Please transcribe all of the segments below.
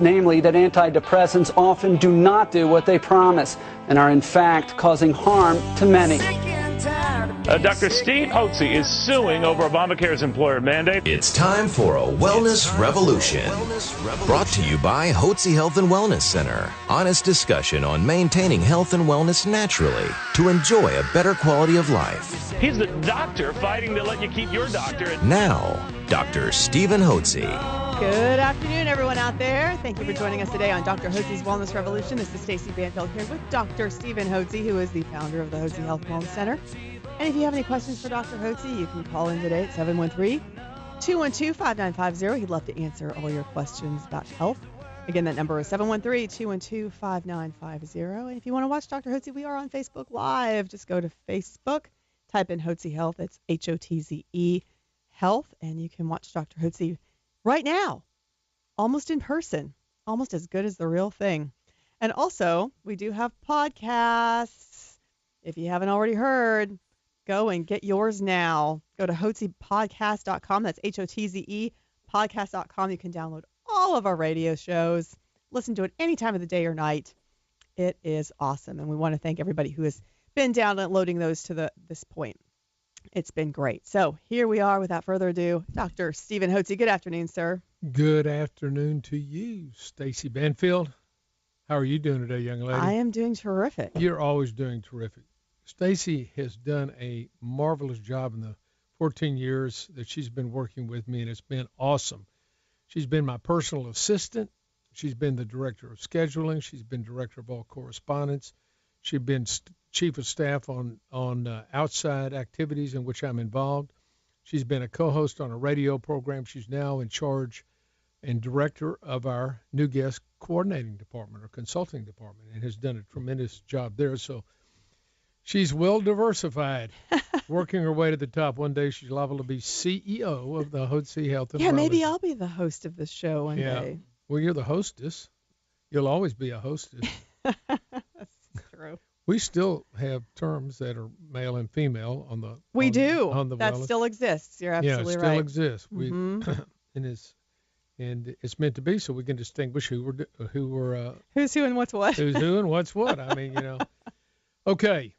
namely that antidepressants often do not do what they promise and are in fact causing harm to many. Dr. Steve Hotze is suing over Obamacare's employer mandate. It's time for a wellness revolution. Brought to you by Hotze Health Wellness Center. Honest discussion on maintaining health and wellness naturally to enjoy a better quality of life. He's the doctor fighting to let you keep your doctor. Now, Dr. Stephen Hotze. Good afternoon, everyone out there. Thank you for joining us today on Dr. Hotze's Wellness Revolution. This is Stacey Banfield here with Dr. Stephen Hotze, who is the founder of the Hotze Health Wellness Center. And if you have any questions for Dr. Hotze, you can call in today at 713-212-5950. He'd love to answer all your questions about health. Again, that number is 713-212-5950. And if you want to watch Dr. Hotze, we are on Facebook Live. Just go to Facebook, type in Hotze Health. It's Hotze Health. And you can watch Dr. Hotze right now, almost in person, almost as good as the real thing. And also, we do have podcasts. If you haven't already heard, go and get yours now. Go to hotzepodcast.com. That's Hotze podcast.com. You can download all of our radio shows. Listen to it any time of the day or night. It is awesome. And we want to thank everybody who has been downloading those to this point. It's been great. So here we are, without further ado, Dr. Stephen Hotze. Good afternoon, sir. Good afternoon to you, Stacey Banfield. How are you doing today, young lady? I am doing terrific. You're always doing terrific. Stacey has done a marvelous job in the 14 years that she's been working with me, and it's been awesome. She's been my personal assistant. She's been the director of scheduling. She's been director of all correspondence. She's been chief of staff on outside activities in which I'm involved. She's been a co-host on a radio program. She's now in charge and director of our new guest coordinating department or consulting department, and has done a tremendous job there. So she's well diversified, working her way to the top. One day she's liable to be CEO of the Hotze Health and Wellness. Yeah, maybe I'll be the host of this show one day. Well, you're the hostess. You'll always be a hostess. That's true. We still have terms that are male and female on the. We do. On the that wellness. Still exists. You're absolutely right. Yeah, it still exists. Mm-hmm. And it's meant to be so we can distinguish who's who and what's what. Who's who and what's what. I mean, Okay,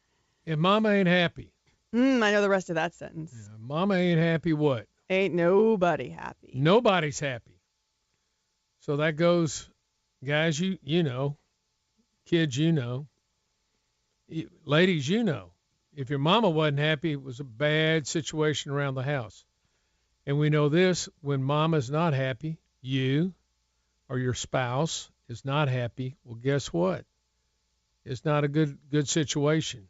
if Mama ain't happy. I know the rest of that sentence. Yeah, Mama ain't happy. What? Ain't nobody happy. Nobody's happy. So that goes, guys. You know, kids. Ladies, if your mama wasn't happy, it was a bad situation around the house. And we know this, when mama's not happy, you or your spouse is not happy, well, guess what? It's not a good situation.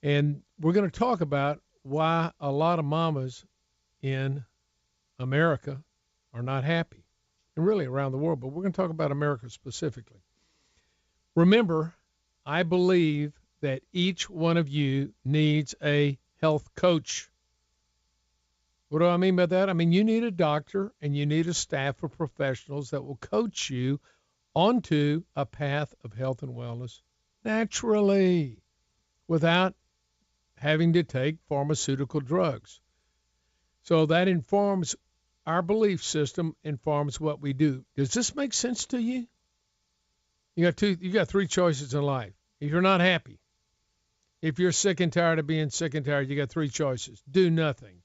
And we're going to talk about why a lot of mamas in America are not happy, and really around the world, but we're going to talk about America specifically. Remember, I believe that each one of you needs a health coach. What do I mean by that? I mean, you need a doctor and you need a staff of professionals that will coach you onto a path of health and wellness naturally without having to take pharmaceutical drugs. So that informs our belief system, informs what we do. Does this make sense to you? You got three choices in life. If you're not happy, if you're sick and tired of being sick and tired, you got three choices. Do nothing.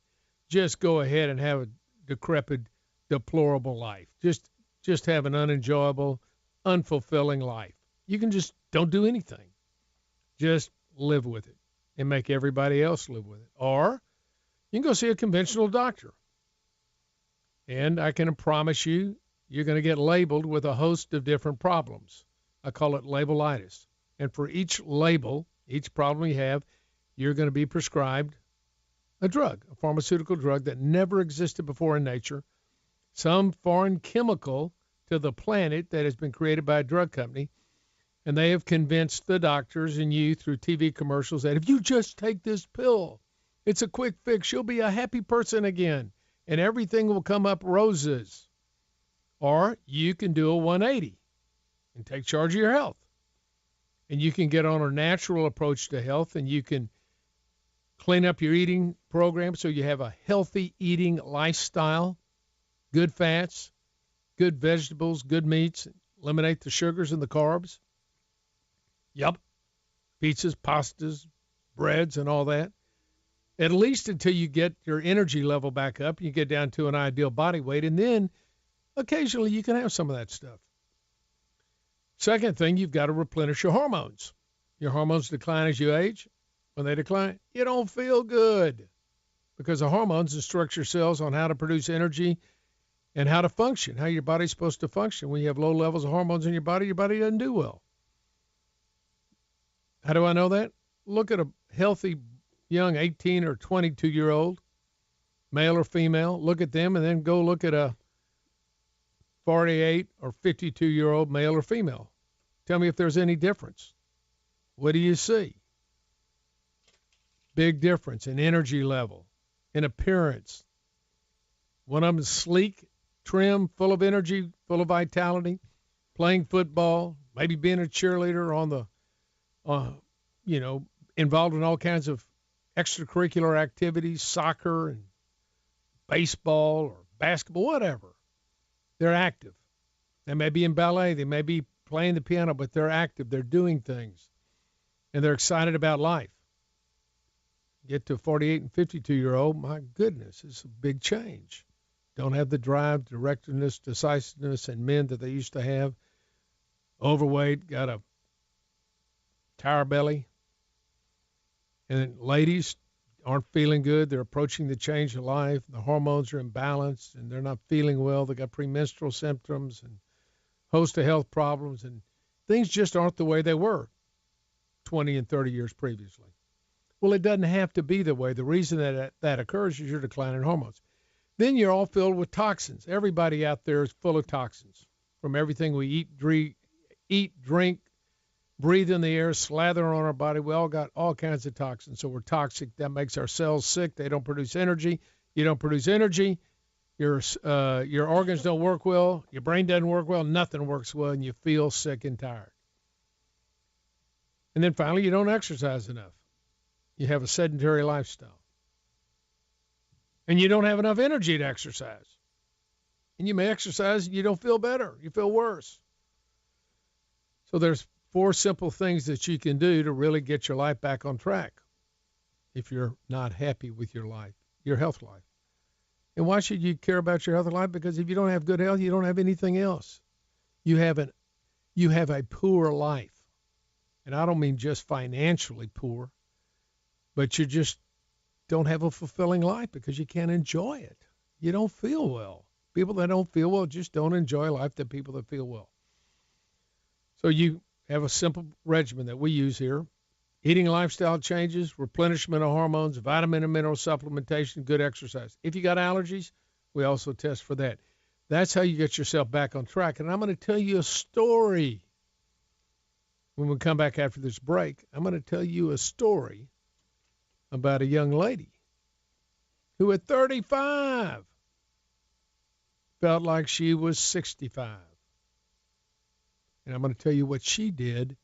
Just go ahead and have a decrepit, deplorable life. Just have an unenjoyable, unfulfilling life. You can just don't do anything. Just live with it and make everybody else live with it. Or you can go see a conventional doctor. And I can promise you, you're going to get labeled with a host of different problems. I call it labelitis. And for each label, each problem you have, you're going to be prescribed a drug, a pharmaceutical drug that never existed before in nature, some foreign chemical to the planet that has been created by a drug company, and they have convinced the doctors and you through TV commercials that if you just take this pill, it's a quick fix, you'll be a happy person again, and everything will come up roses. Or you can do a 180 and take charge of your health. And you can get on a natural approach to health, and you can clean up your eating program so you have a healthy eating lifestyle, good fats, good vegetables, good meats, eliminate the sugars and the carbs. Yep. Pizzas, pastas, breads, and all that. At least until you get your energy level back up, you get down to an ideal body weight, and then occasionally you can have some of that stuff. Second thing, you've got to replenish your hormones. Your hormones decline as you age. When they decline, you don't feel good because the hormones instruct your cells on how to produce energy and how to function, how your body's supposed to function. When you have low levels of hormones in your body doesn't do well. How do I know that? Look at a healthy young 18 or 22-year-old, male or female. Look at them and then go look at a 48 or 52-year-old male or female. Tell me if there's any difference. What do you see? Big difference in energy level, in appearance. One of them is sleek, trim, full of energy, full of vitality, playing football, maybe being a cheerleader on the, involved in all kinds of extracurricular activities, soccer and baseball or basketball, whatever. They're active. They may be in ballet. They may be playing the piano, but they're active. They're doing things, and they're excited about life. Get to a 48 and 52-year-old, my goodness, it's a big change. Don't have the drive, directness, decisiveness, and men that they used to have. Overweight, got a tire belly. And then ladies aren't feeling good. They're approaching the change of life. The hormones are imbalanced, and they're not feeling well. They got premenstrual symptoms and a host of health problems, and things just aren't the way they were 20 and 30 years previously. Well, it doesn't have to be the way. The reason that occurs is your decline in hormones. Then you're all filled with toxins. Everybody out there is full of toxins from everything we eat, drink, breathe in the air, slather on our body. We all got all kinds of toxins. So we're toxic. That makes our cells sick. They don't produce energy. You don't produce energy. Your organs don't work well. Your brain doesn't work well. Nothing works well, and you feel sick and tired. And then finally, you don't exercise enough. You have a sedentary lifestyle. And you don't have enough energy to exercise. And you may exercise and you don't feel better. You feel worse. So there's 4 simple things that you can do to really get your life back on track if you're not happy with your life, your health life. And why should you care about your health life? Because if you don't have good health, you don't have anything else. You have a poor life. And I don't mean just financially poor, but you just don't have a fulfilling life because you can't enjoy it. You don't feel well. People that don't feel well just don't enjoy life than people that feel well. So you have a simple regimen that we use here. Eating lifestyle changes, replenishment of hormones, vitamin and mineral supplementation, good exercise. If you got allergies, we also test for that. That's how you get yourself back on track. And I'm going to tell you a story. When we come back after this break, I'm going to tell you a story about a young lady who at 35 felt like she was 65. And I'm going to tell you what she did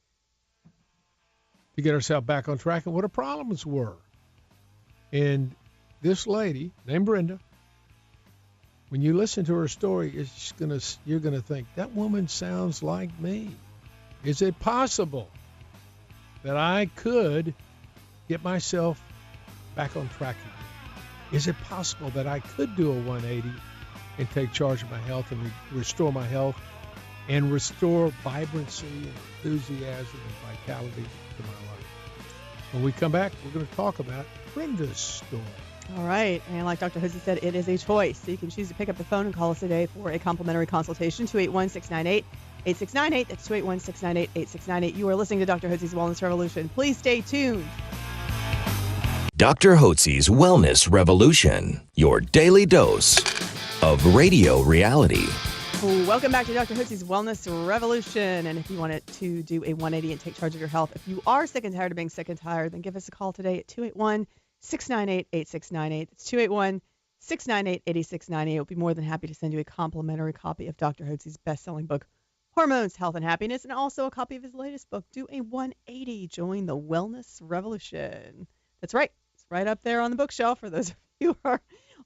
to get herself back on track and what her problems were. And this lady named Brenda, when you listen to her story, you're going to think, that woman sounds like me. Is it possible that I could get myself back on track again? Is it possible that I could do a 180 and take charge of my health and restore my health and restore vibrancy and enthusiasm and vitality to my life? When we come back, we're going to talk about Brenda's story. All right. And like Dr. Hotze said, it is a choice. So you can choose to pick up the phone and call us today for a complimentary consultation, 281-698-8698. That's 281-698-8698. You are listening to Dr. Hotze's Wellness Revolution. Please stay tuned. Dr. Hotze's Wellness Revolution, your daily dose of radio reality. Welcome back to Dr. Hotze's Wellness Revolution. And if you wanted to do a 180 and take charge of your health, if you are sick and tired of being sick and tired, then give us a call today at 281-698-8698. That's 281-698-8698. We'll be more than happy to send you a complimentary copy of Dr. Hotze's best-selling book, Hormones, Health, and Happiness, and also a copy of his latest book, Do a 180, Join the Wellness Revolution. That's right. It's right up there on the bookshelf for those of you who are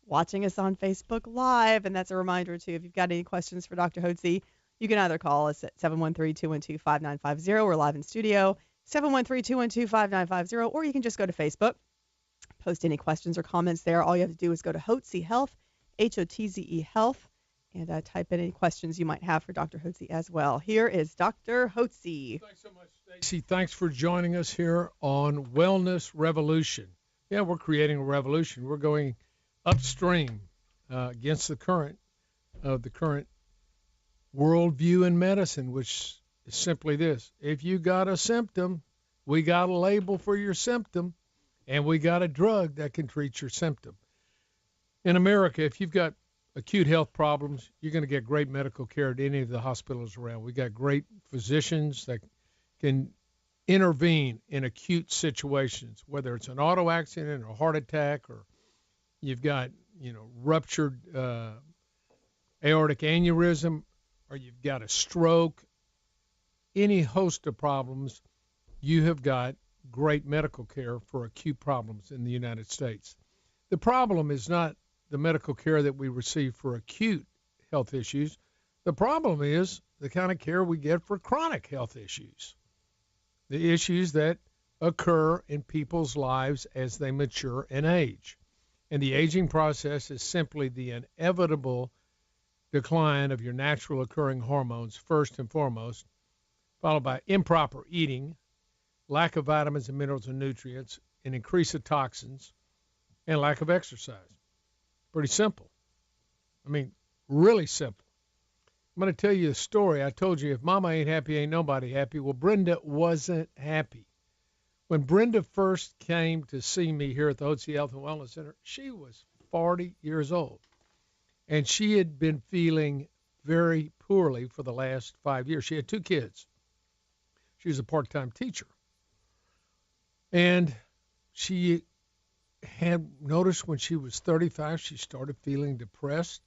watching us on Facebook Live. And that's a reminder, too, if you've got any questions for Dr. Hotze, you can either call us at 713-212-5950. We're live in studio, 713-212-5950, or you can just go to Facebook, post any questions or comments there. All you have to do is go to Hotze Health, Hotze Health, and type in any questions you might have for Dr. Hotze as well. Here is Dr. Hotze. Thanks so much, Stacy. Thanks for joining us here on Wellness Revolution. Yeah, we're creating a revolution. We're going upstream against the current of the current worldview in medicine, which is simply this. If you got a symptom, we got a label for your symptom, and we got a drug that can treat your symptom. In America, if you've got acute health problems, you're going to get great medical care at any of the hospitals around. We got great physicians that can intervene in acute situations, whether it's an auto accident or a heart attack, or you've got, ruptured aortic aneurysm, or you've got a stroke, any host of problems, you have got great medical care for acute problems in the United States. The problem is not the medical care that we receive for acute health issues. The problem is the kind of care we get for chronic health issues, the issues that occur in people's lives as they mature and age. And the aging process is simply the inevitable decline of your natural occurring hormones, first and foremost, followed by improper eating, lack of vitamins and minerals and nutrients, an increase of toxins, and lack of exercise. Pretty simple. I mean, really simple. I'm going to tell you a story. I told you if Mama ain't happy, ain't nobody happy. Well, Brenda wasn't happy. When Brenda first came to see me here at the Hotze Health and Wellness Center, she was 40 years old. And she had been feeling very poorly for the last 5 years. She had 2 kids. She was a part-time teacher. And she had noticed when she was 35, she started feeling depressed.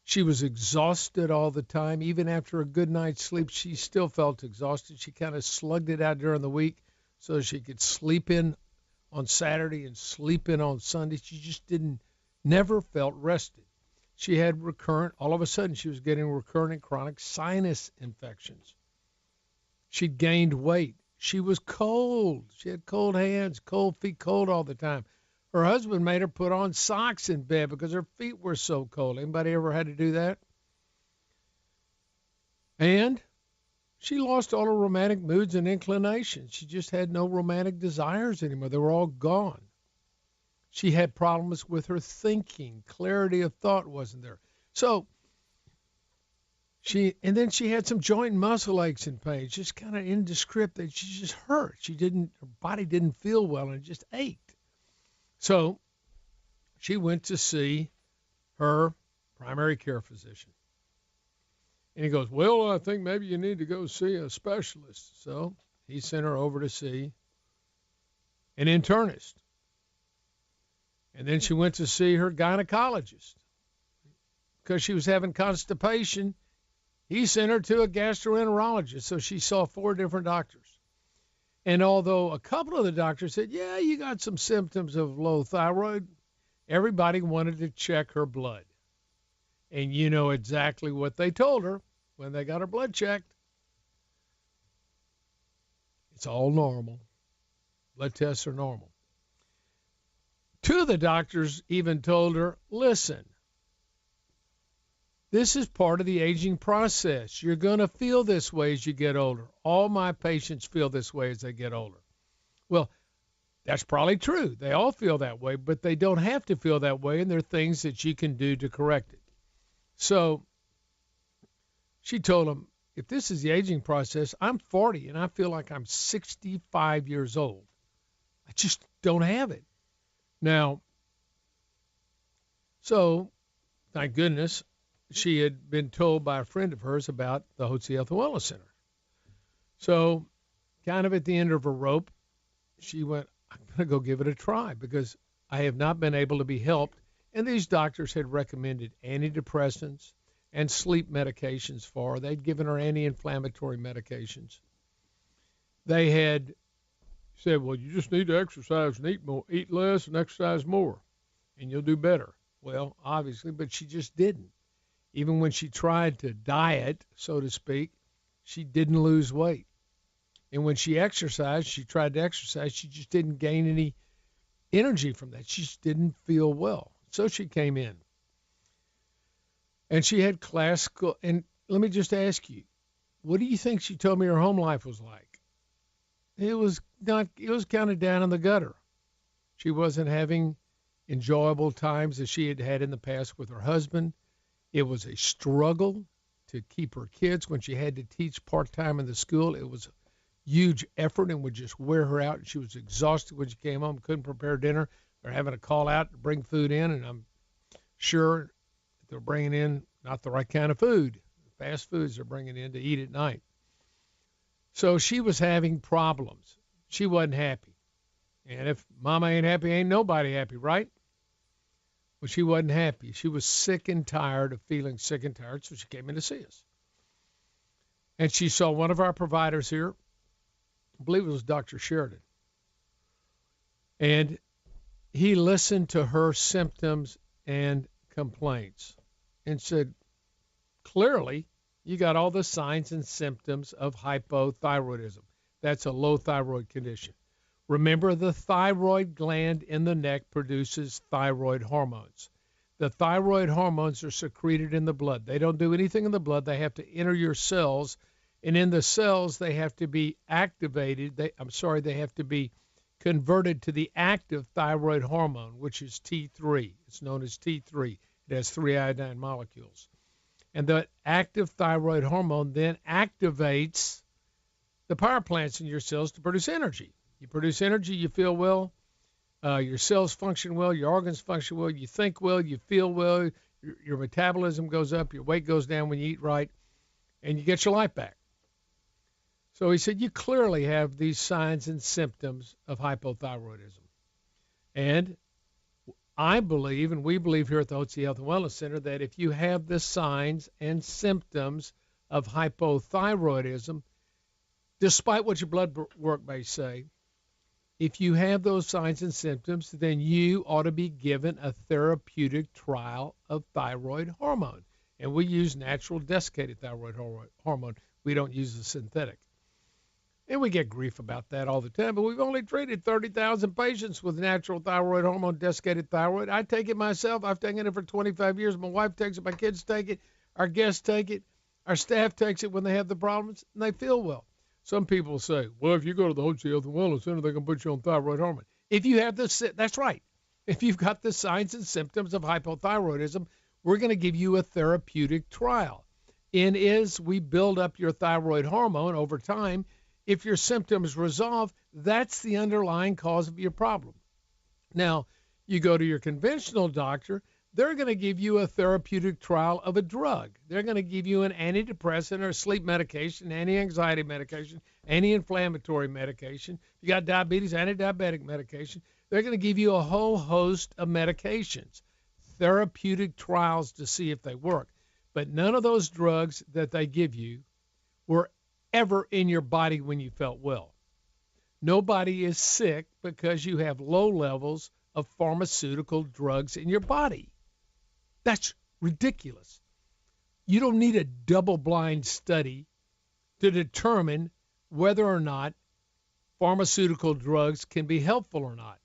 She was exhausted all the time. Even after a good night's sleep, she still felt exhausted. She kind of slugged it out during the week so she could sleep in on Saturday and sleep in on Sunday. She just never felt rested. She had all of a sudden she was getting recurrent chronic sinus infections. She'd gained weight. She was cold. She had cold hands, cold feet, cold all the time. Her husband made her put on socks in bed because her feet were so cold. Anybody ever had to do that? And she lost all her romantic moods and inclinations. She just had no romantic desires anymore. They were all gone. She had problems with her thinking. Clarity of thought wasn't there. So and then she had some joint and muscle aches and pains, just kind of indescript that she just hurt. Her body didn't feel well and it just ached. So she went to see her primary care physician. And he goes, well, I think maybe you need to go see a specialist. So he sent her over to see an internist. And then she went to see her gynecologist. Because she was having constipation, he sent her to a gastroenterologist. So she saw 4 different doctors. And although a couple of the doctors said, yeah, you got some symptoms of low thyroid, everybody wanted to check her blood. And you know exactly what they told her when they got her blood checked. It's all normal. Blood tests are normal. 2 of the doctors even told her, listen, this is part of the aging process. You're going to feel this way as you get older. All my patients feel this way as they get older. Well, that's probably true. They all feel that way, but they don't have to feel that way, and there are things that you can do to correct it. So she told him, if this is the aging process, I'm 40, and I feel like I'm 65 years old. I just don't have it. Now, so thank goodness, she had been told by a friend of hers about the Hotze Health Wellness Center. So kind of at the end of her rope, she went, I'm going to go give it a try because I have not been able to be helped. And these doctors had recommended antidepressants and sleep medications for her. They'd given her anti-inflammatory medications. They had said, well, you just need to exercise and eat less and exercise more. and you'll do better. Well, obviously, but she just didn't. Even when she tried to diet, so to speak, she didn't lose weight. And when she exercised, she tried to exercise, she just didn't gain any energy from that. She just didn't feel well. So she came in. And she had classical, and let me just ask you, what do you think she told me her home life was like? It was kind of down in the gutter. She wasn't having enjoyable times as she had had in the past with her husband. It was a struggle to keep her kids when she had to teach part-time in the school. It was a huge effort and would just wear her out. And she was exhausted when she came home, couldn't prepare dinner. They're having to call out to bring food in, and I'm sure they're bringing in not the right kind of food. Fast foods they're bringing in to eat at night. So she was having problems. She wasn't happy. And if mama ain't happy, ain't nobody happy, right? Well, she wasn't happy. She was sick and tired of feeling sick and tired, so she came in to see us. And she saw one of our providers here. I believe it was Dr. Sheridan. And he listened to her symptoms and complaints and said, clearly, you got all the signs and symptoms of hypothyroidism. That's a low thyroid condition. Remember, the thyroid gland in the neck produces thyroid hormones. The thyroid hormones are secreted in the blood. They don't do anything in the blood. They have to enter your cells, and in the cells, they have to be activated. They have to be converted to the active thyroid hormone, which is T3. It's known as T3. It has 3 iodine molecules. And the active thyroid hormone then activates the power plants in your cells to produce energy. You produce energy, you feel well, your cells function well, your organs function well, you think well, you feel well, your metabolism goes up, your weight goes down when you eat right, and you get your life back. So he said, you clearly have these signs and symptoms of hypothyroidism. And I believe, and we believe here at the Hotze Health Wellness Center, that if you have the signs and symptoms of hypothyroidism, despite what your blood work may say, if you have those signs and symptoms, then you ought to be given a therapeutic trial of thyroid hormone. And we use natural desiccated thyroid hormone. We don't use the synthetic. And we get grief about that all the time, but we've only treated 30,000 patients with natural thyroid hormone, desiccated thyroid. I take it myself. I've taken it for 25 years. My wife takes it. My kids take it. Our guests take it. Our staff takes it when they have the problems, and they feel well. Some people say, well, if you go to the Hotze Health Wellness Center, they can put you on thyroid hormone. If you have this, that's right. If you've got the signs and symptoms of hypothyroidism, we're going to give you a therapeutic trial. And as we build up your thyroid hormone over time, if your symptoms resolve, that's the underlying cause of your problem. Now, you go to your conventional doctor, they're going to give you a therapeutic trial of a drug. They're going to give you an antidepressant or sleep medication, anti-anxiety medication, anti-inflammatory medication. If you got diabetes, anti-diabetic medication. They're going to give you a whole host of medications, therapeutic trials to see if they work. But none of those drugs that they give you were ever in your body when you felt well. Nobody is sick because you have low levels of pharmaceutical drugs in your body. That's ridiculous. You don't need a double-blind study to determine whether or not pharmaceutical drugs can be helpful or not.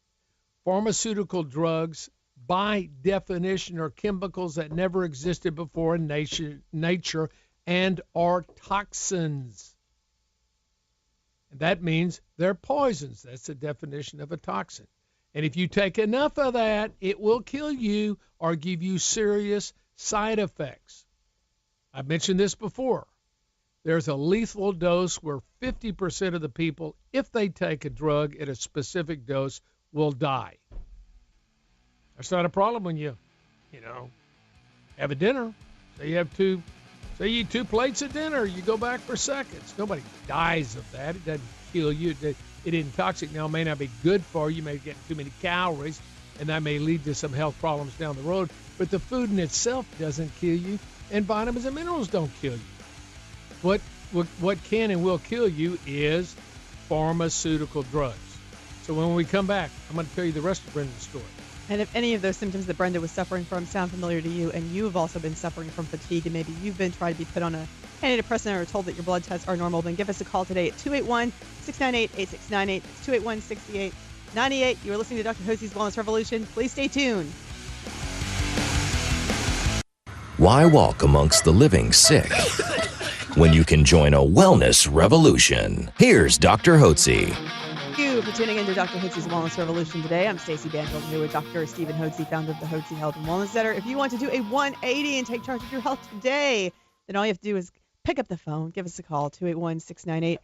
Pharmaceutical drugs, by definition, are chemicals that never existed before in nature and are toxins. And that means they're poisons. That's the definition of a toxin. And if you take enough of that, it will kill you or give you serious side effects. I've mentioned this before. There's a lethal dose where 50% of the people, if they take a drug at a specific dose, will die. That's not a problem when you have a dinner. Say you eat 2 plates of dinner, you go back for seconds. Nobody dies of that. It doesn't kill you. It isn't toxic. Now, it may not be good for you. You may get too many calories, and that may lead to some health problems down the road. But the food in itself doesn't kill you, and vitamins and minerals don't kill you. What can and will kill you is pharmaceutical drugs. So when we come back, I'm going to tell you the rest of Brenda's story. And if any of those symptoms that Brenda was suffering from sound familiar to you, and you've also been suffering from fatigue, and maybe you've been trying to be put on a antidepressant or told that your blood tests are normal, then give us a call today at 281-698-8698. It's 281-6898. You are listening to Dr. Hotze's Wellness Revolution. Please stay tuned. Why walk amongst the living sick when you can join a wellness revolution? Here's Dr. Hotze. Thank you for tuning in to Dr. Hotze's Wellness Revolution today. I'm Stacey Banfield here with Dr. Stephen Hotze, founder of the Hotze Health Wellness Center. If you want to do a 180 and take charge of your health today, then all you have to do is pick up the phone, give us a call, 281-698-8698.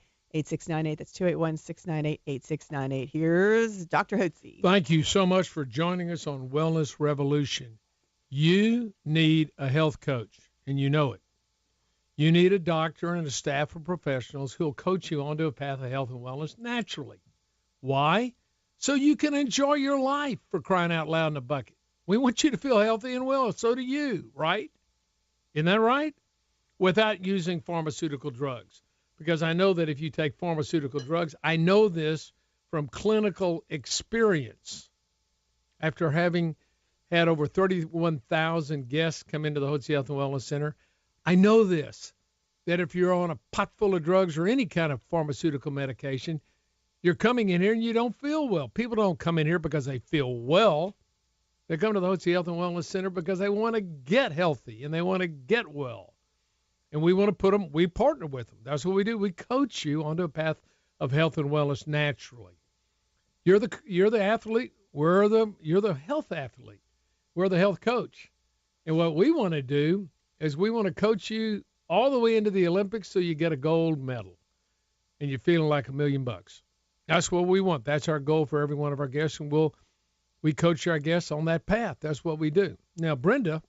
That's 281-698-8698. Here's Dr. Hotze. Thank you so much for joining us on Wellness Revolution. You need a health coach, and you know it. You need a doctor and a staff of professionals who will coach you onto a path of health and wellness naturally. Why? So you can enjoy your life, for crying out loud in a bucket. We want you to feel healthy and well. So do you, right? Isn't that right? Without using pharmaceutical drugs. Because I know that if you take pharmaceutical drugs, I know this from clinical experience. After having had over 31,000 guests come into the Hotze Health and Wellness Center, I know this, that if you're on a pot full of drugs or any kind of pharmaceutical medication, you're coming in here and you don't feel well. People don't come in here because they feel well. They come to the Hotze Health and Wellness Center because they want to get healthy and they want to get well. And we want to we partner with them. That's what we do. We coach you onto a path of health and wellness naturally. You're the athlete. You're the health athlete. We're the health coach. And what we want to do is we want to coach you all the way into the Olympics so you get a gold medal and you're feeling like $1 million. That's what we want. That's our goal for every one of our guests, and we coach our guests on that path. That's what we do. Now, Brenda,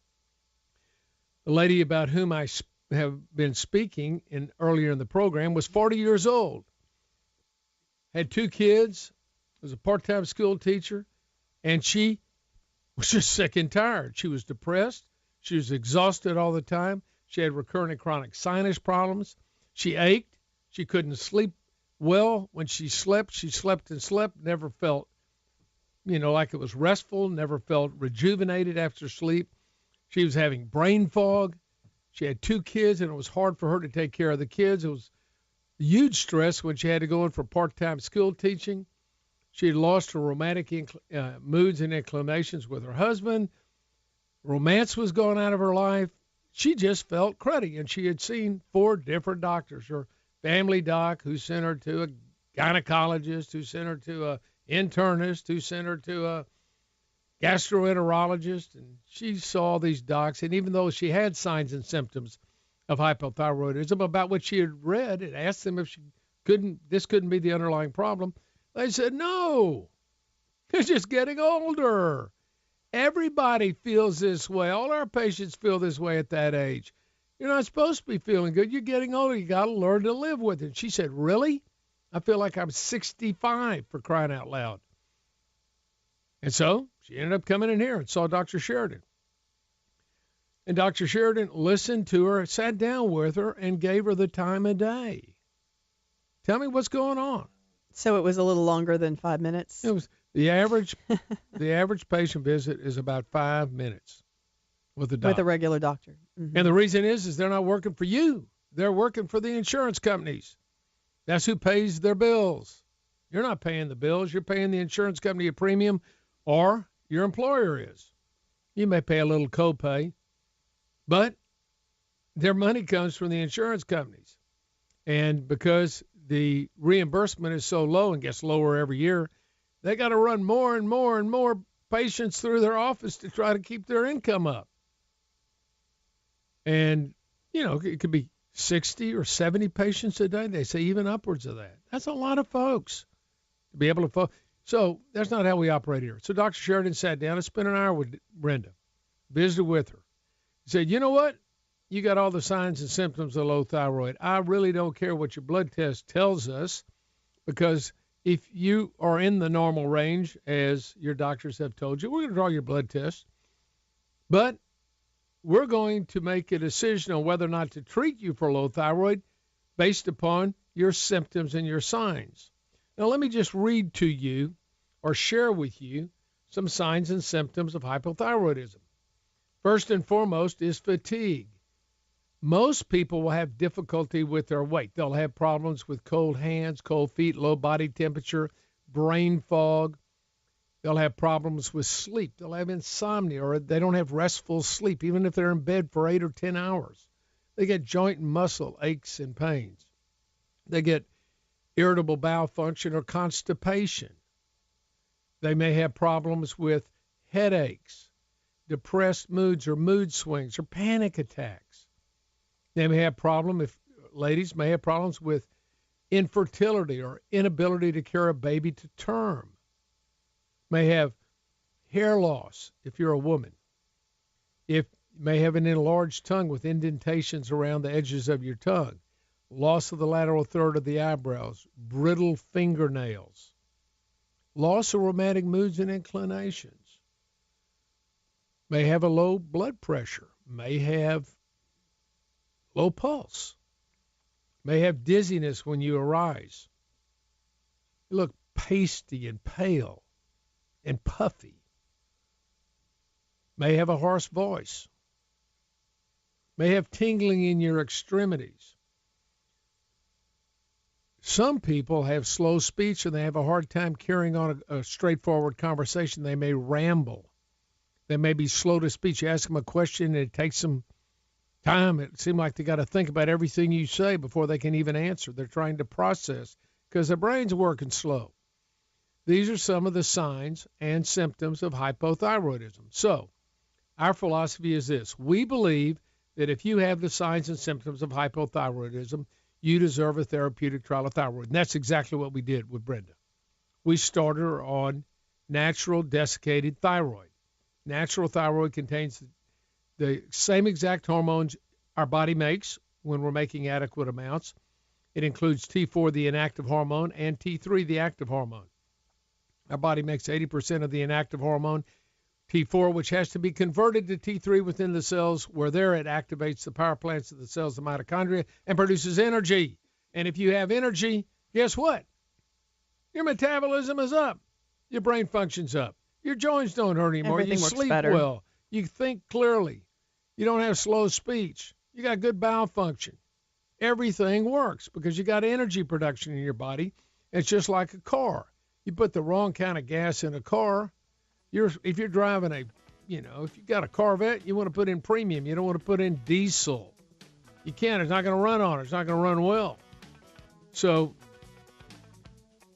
the lady about whom I have been speaking earlier in the program, was 40 years old, had 2 kids, was a part-time school teacher, and she was just sick and tired. She was depressed. She was exhausted all the time. She had recurrent and chronic sinus problems. She ached. She couldn't sleep well. When she slept and slept, never felt, like it was restful, never felt rejuvenated after sleep. She was having brain fog. She had 2 kids, and it was hard for her to take care of the kids. It was huge stress when she had to go in for part-time school teaching. She had lost her romantic moods and inclinations with her husband. Romance was gone out of her life. She just felt cruddy, and she had seen 4 different doctors. Her family doc, who sent her to a gynecologist, who sent her to an internist, who sent her to a gastroenterologist, and she saw these docs. And even though she had signs and symptoms of hypothyroidism, about what she had read, and asked them if this couldn't be the underlying problem, they said, no, it's just getting older. Everybody feels this way. All our patients feel this way at that age. You're not supposed to be feeling good. You're getting older. You got to learn to live with it. She said, really? I feel like I'm 65, for crying out loud. And so she ended up coming in here and saw Dr. Sheridan. And Dr. Sheridan listened to her, sat down with her, and gave her the time of day. Tell me what's going on. So it was a little longer than 5 minutes? It was the average patient visit is about 5 minutes with a doctor. With a regular doctor. Mm-hmm. And the reason is they're not working for you. They're working for the insurance companies. That's who pays their bills. You're not paying the bills. You're paying the insurance company a premium, or your employer is. You may pay a little copay, but their money comes from the insurance companies. And because the reimbursement is so low and gets lower every year, they got to run more and more and more patients through their office to try to keep their income up. And, it could be 60 or 70 patients a day. They say even upwards of that. That's a lot of folks to be able to So that's not how we operate here. So Dr. Sheridan sat down and spent an hour with Brenda, visited with her. He said, you know what? You got all the signs and symptoms of low thyroid. I really don't care what your blood test tells us, because if you are in the normal range, as your doctors have told you, we're going to draw your blood test. But we're going to make a decision on whether or not to treat you for low thyroid based upon your symptoms and your signs. Now, let me just read to you or share with you some signs and symptoms of hypothyroidism. First and foremost is fatigue. Most people will have difficulty with their weight. They'll have problems with cold hands, cold feet, low body temperature, brain fog. They'll have problems with sleep. They'll have insomnia, or they don't have restful sleep, even if they're in bed for 8 or 10 hours. They get joint and muscle aches and pains. They get irritable bowel function or constipation. They may have problems with headaches, depressed moods or mood swings or panic attacks. They may have ladies may have problems with infertility or inability to carry a baby to term. May have hair loss if you're a woman. May have an enlarged tongue with indentations around the edges of your tongue. Loss of the lateral third of the eyebrows, brittle fingernails. Loss of romantic moods and inclinations. May have a low blood pressure. May have low pulse. May have dizziness when you arise. You look pasty and pale and puffy. May have a hoarse voice. May have tingling in your extremities. Some people have slow speech and they have a hard time carrying on a straightforward conversation. They may ramble. They may be slow to speech. You ask them a question and it takes them time. It seems like they got to think about everything you say before they can even answer. They're trying to process because their brain's working slow. These are some of the signs and symptoms of hypothyroidism. So our philosophy is this. We believe that if you have the signs and symptoms of hypothyroidism, you deserve a therapeutic trial of thyroid. And that's exactly what we did with Brenda. We started her on natural desiccated thyroid. Natural thyroid contains the same exact hormones our body makes when we're making adequate amounts. It includes T4, the inactive hormone, and T3, the active hormone. Our body makes 80% of the inactive hormone, T4, which has to be converted to T3 within the cells, where there it activates the power plants of the cells, the mitochondria, and produces energy. And if you have energy, guess what? Your metabolism is up. Your brain functions up. Your joints don't hurt anymore. Everything you works sleep better. well. You think clearly. You don't have slow speech. You got good bowel function. Everything works because you got energy production in your body. It's just like a car. You put the wrong kind of gas in a car. If you're driving if you got a Corvette, you want to put in premium. You don't want to put in diesel. You can't. It's not going to run on it. It's not going to run well. So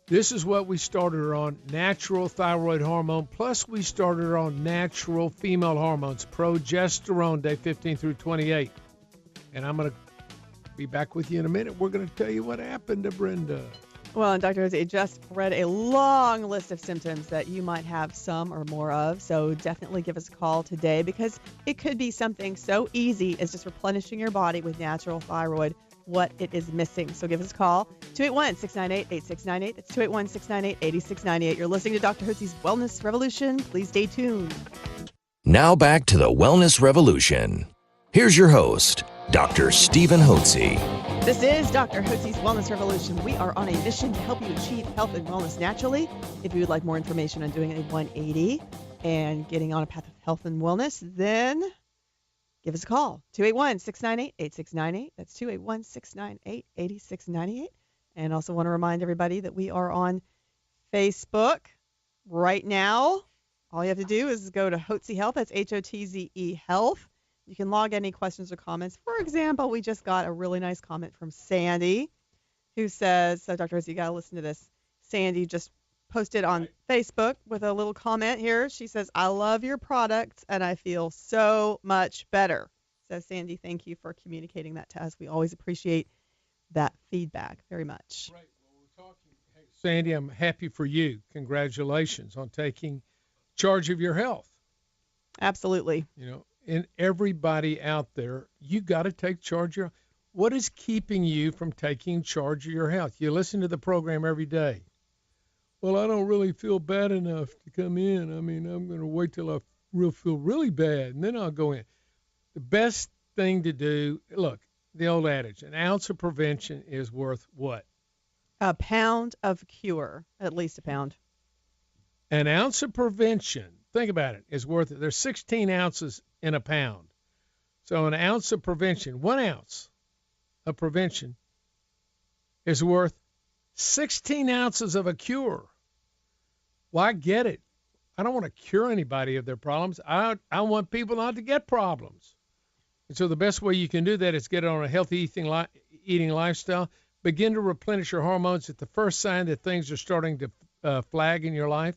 this is what we started her on, natural thyroid hormone, plus we started her on natural female hormones, progesterone, day 15 through 28. And I'm going to be back with you in a minute. We're going to tell you what happened to Brenda. Well, and Dr. Hotze just read a long list of symptoms that you might have some or more of. So definitely give us a call today because it could be something so easy as just replenishing your body with natural thyroid, what it is missing. So give us a call, 281-698-8698. That's 281-698-8698. You're listening to Dr. Hotze's Wellness Revolution. Please stay tuned. Now back to the Wellness Revolution. Here's your host, Dr. Stephen Hotze. This is Dr. Hotze's Wellness Revolution. We are on a mission to help you achieve health and wellness naturally. If you would like more information on doing a 180 and getting on a path of health and wellness, then give us a call, 281-698-8698. That's 281-698-8698. And also want to remind everybody that we are on Facebook right now. All you have to do is go to Hotze Health. That's Hotze Health. You can log any questions or comments. For example, we just got a really nice comment from Sandy who says, so Dr. Hotze, you got to listen to this. Sandy just posted on Facebook with a little comment here. She says, I love your products and I feel so much better. So Sandy, thank you for communicating that to us. We always appreciate that feedback very much. Right. Well, we're talking. Hey, Sandy, I'm happy for you. Congratulations on taking charge of your health. Absolutely. And everybody out there, you got to take charge of your. What is keeping you from taking charge of your health? You listen to the program every day. Well, I don't really feel bad enough to come in. I mean, I'm going to wait till I feel really bad, and then I'll go in. The best thing to do, look, the old adage, an ounce of prevention is worth what? A pound of cure, at least a pound. An ounce of prevention, think about it, is worth it. There's 16 ounces in a pound. So an ounce of prevention, 1 ounce of prevention is worth 16 ounces of a cure. Well, I get it. I don't want to cure anybody of their problems. I want people not to get problems. And so the best way you can do that is get on a healthy eating lifestyle. Begin to replenish your hormones at the first sign that things are starting to flag in your life.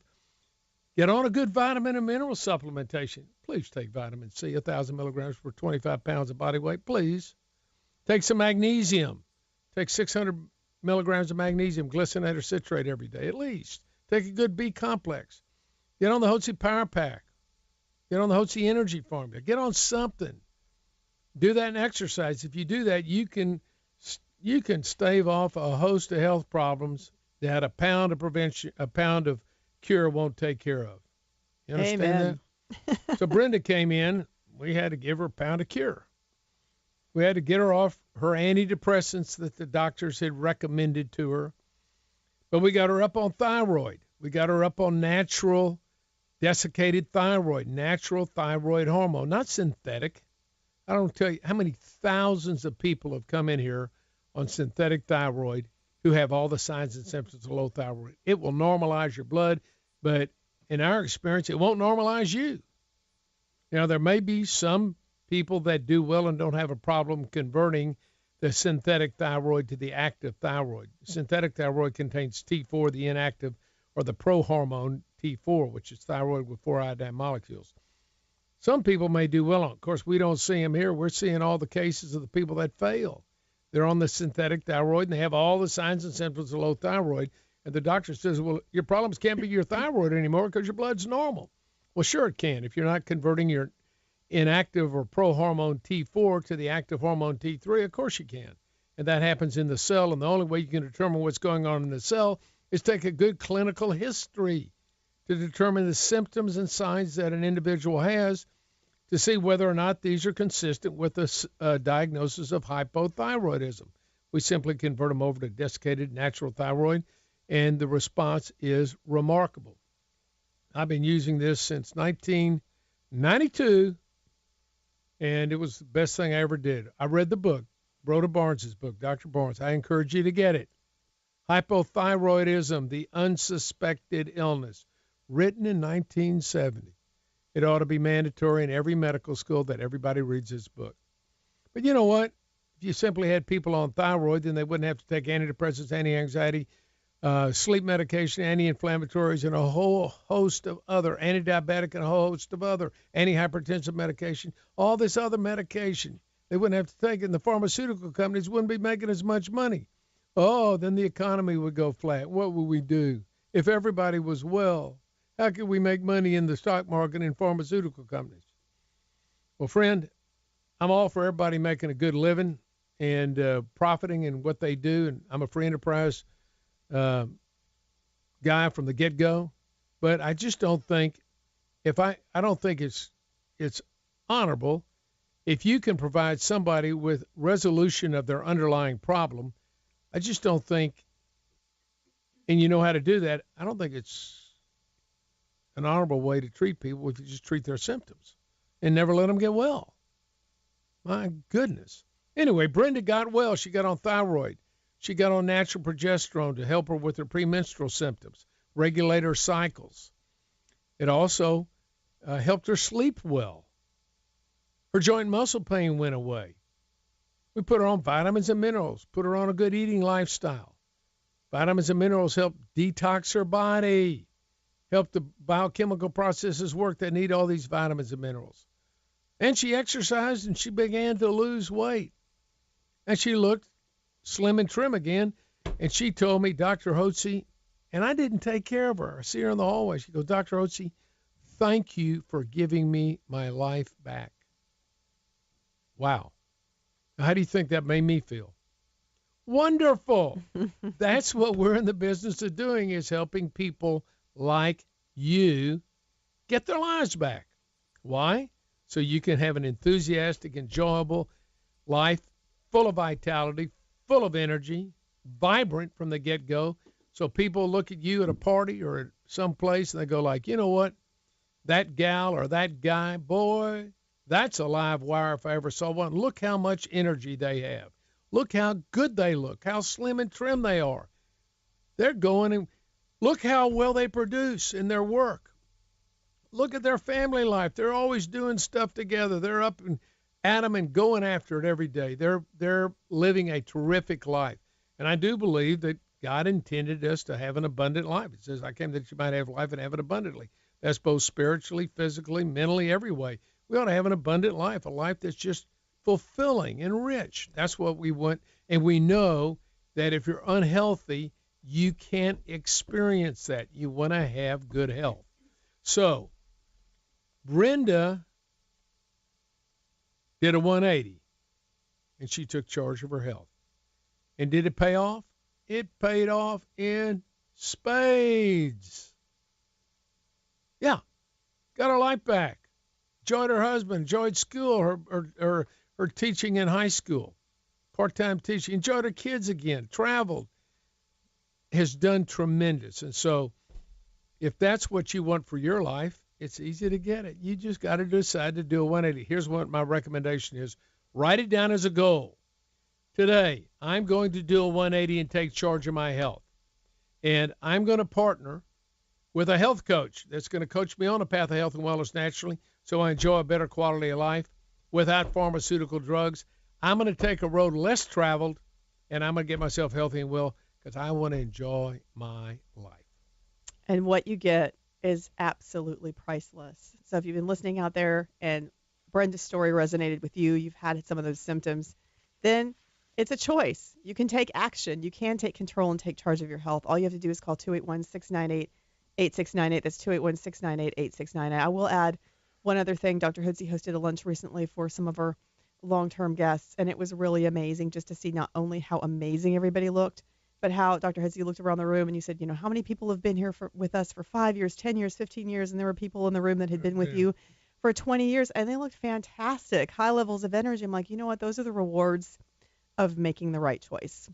Get on a good vitamin and mineral supplementation. Please take vitamin C, 1,000 milligrams for 25 pounds of body weight. Please. Take some magnesium. Take 600 milligrams of magnesium, glycinate or citrate every day at least. Take a good B complex. Get on the Hotze Power Pack. Get on the Hotze Energy Formula. Get on something. Do that and exercise. If you do that, you can stave off a host of health problems that a pound of cure won't take care of. You understand Amen. that? So Brenda came in. We had to give her a pound of cure. We had to get her off her antidepressants that the doctors had recommended to her. But we got her up on thyroid. We got her up on natural desiccated thyroid, natural thyroid hormone, not synthetic. I don't tell you how many thousands of people have come in here on synthetic thyroid who have all the signs and symptoms of low thyroid. It will normalize your blood, but in our experience, it won't normalize you. Now, there may be some people that do well and don't have a problem converting the synthetic thyroid to the active thyroid. Synthetic thyroid contains T4, the inactive, or the prohormone T4, which is thyroid with 4 iodine molecules. Some people may do well on it. Of course, we don't see them here. We're seeing all the cases of the people that fail. They're on the synthetic thyroid, and they have all the signs and symptoms of low thyroid. And the doctor says, well, your problems can't be your thyroid anymore because your blood's normal. Well, sure it can. If you're not converting your inactive or prohormone T4 to the active hormone T3, of course you can. And that happens in the cell. And the only way you can determine what's going on in the cell is take a good clinical history to determine the symptoms and signs that an individual has to see whether or not these are consistent with a diagnosis of hypothyroidism. We simply convert them over to desiccated natural thyroid, and the response is remarkable. I've been using this since 1992, and it was the best thing I ever did. I read the book, Broda Barnes' book, Dr. Barnes. I encourage you to get it. Hypothyroidism, the Unsuspected Illness, written in 1970. It ought to be mandatory in every medical school that everybody reads this book. But you know what? If you simply had people on thyroid, then they wouldn't have to take antidepressants, anti-anxiety, sleep medication, anti-inflammatories, and a whole host of other, anti-diabetic and a whole host of other anti-hypertensive medication, all this other medication. They wouldn't have to take it, and the pharmaceutical companies wouldn't be making as much money. Oh, then the economy would go flat. What would we do? If everybody was well, how could we make money in the stock market and pharmaceutical companies? Well, friend, I'm all for everybody making a good living and profiting in what they do, and I'm a free enterprise guy from the get-go, but I just don't think I don't think it's honorable if you can provide somebody with resolution of their underlying problem. I just don't think, and you know how to do that, I don't think it's an honorable way to treat people if you just treat their symptoms and never let them get well. My goodness. Anyway, Brenda got well. She got on thyroid. She got on natural progesterone to help her with her premenstrual symptoms, regulate her cycles. It also helped her sleep well. Her joint muscle pain went away. We put her on vitamins and minerals, put her on a good eating lifestyle. Vitamins and minerals help detox her body, help the biochemical processes work that need all these vitamins and minerals. And she exercised and she began to lose weight. And she looked slim and trim again. And she told me, Dr. Hotze, and I didn't take care of her. I see her in the hallway. She goes, Dr. Hotze, thank you for giving me my life back. Wow. Now, how do you think that made me feel? Wonderful. That's what we're in the business of doing, is helping people like you get their lives back. Why? So you can have an enthusiastic, enjoyable life full of vitality, full of energy, vibrant from the get-go, So people look at you at a party or at some place and they go like, you know what? That gal or that guy, boy, that's a live wire if I ever saw one. Look how much energy they have. Look how good they look, how slim and trim they are. They're going and look how well they produce in their work. Look at their family life. They're always doing stuff together. They're up and at 'em and going after it every day. They're living a terrific life. And I do believe that God intended us to have an abundant life. It says, I came that you might have life and have it abundantly. That's both spiritually, physically, mentally, every way. We ought to have an abundant life, a life that's just fulfilling and rich. That's what we want. And we know that if you're unhealthy, you can't experience that. You want to have good health. So, Brenda did a 180, and she took charge of her health. And did it pay off? It paid off in spades. Yeah, got her life back. Enjoyed her husband, enjoyed school, her teaching in high school, part-time teaching, enjoyed her kids again, traveled, has done tremendous. And so if that's what you want for your life, it's easy to get it. You just got to decide to do a 180. Here's what my recommendation is. Write it down as a goal. Today, I'm going to do a 180 and take charge of my health. And I'm going to partner with a health coach that's going to coach me on a path of health and wellness naturally so I enjoy a better quality of life without pharmaceutical drugs. I'm going to take a road less traveled, and I'm going to get myself healthy and well because I want to enjoy my life. And what you get is absolutely priceless. So if you've been listening out there and Brenda's story resonated with you, you've had some of those symptoms, then it's a choice. You can take action. You can take control and take charge of your health. All you have to do is call 281-698-8698. That's 281-698-8698. I will add one other thing. Dr. Hotze hosted a lunch recently for some of our long-term guests, and it was really amazing just to see not only how amazing everybody looked, but how Dr. Hotze looked around the room and you said, how many people have been here with us for 5 years, 10 years, 15 years, and there were people in the room that had been with you for 20 years, and they looked fantastic, high levels of energy. I'm like, you know what? Those are the rewards of making the right choice.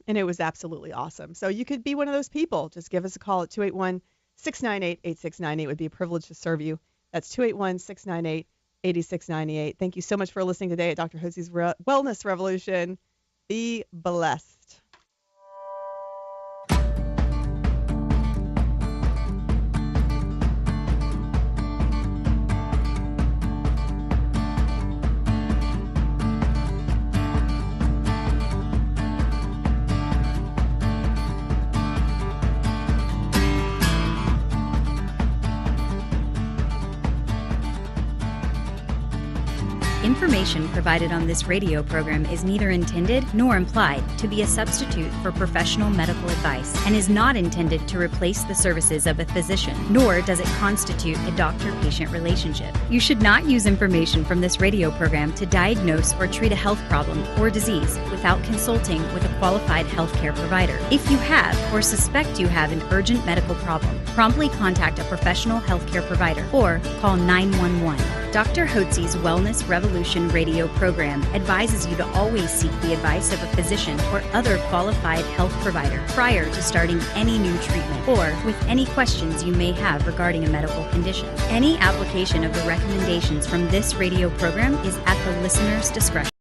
And it was absolutely awesome. So you could be one of those people. Just give us a call at 281-698-8698. It would be a privilege to serve you. That's 281-698-8698. Thank you so much for listening today at Dr. Hotze's Wellness Revolution. Be blessed. Information provided on this radio program is neither intended nor implied to be a substitute for professional medical advice and is not intended to replace the services of a physician, nor does it constitute a doctor-patient relationship. You should not use information from this radio program to diagnose or treat a health problem or disease without consulting with a qualified healthcare provider. If you have or suspect you have an urgent medical problem, promptly contact a professional healthcare provider or call 911. Dr. Hotze's Wellness Revolution radio program advises you to always seek the advice of a physician or other qualified health provider prior to starting any new treatment or with any questions you may have regarding a medical condition. Any application of the recommendations from this radio program is at the listener's discretion.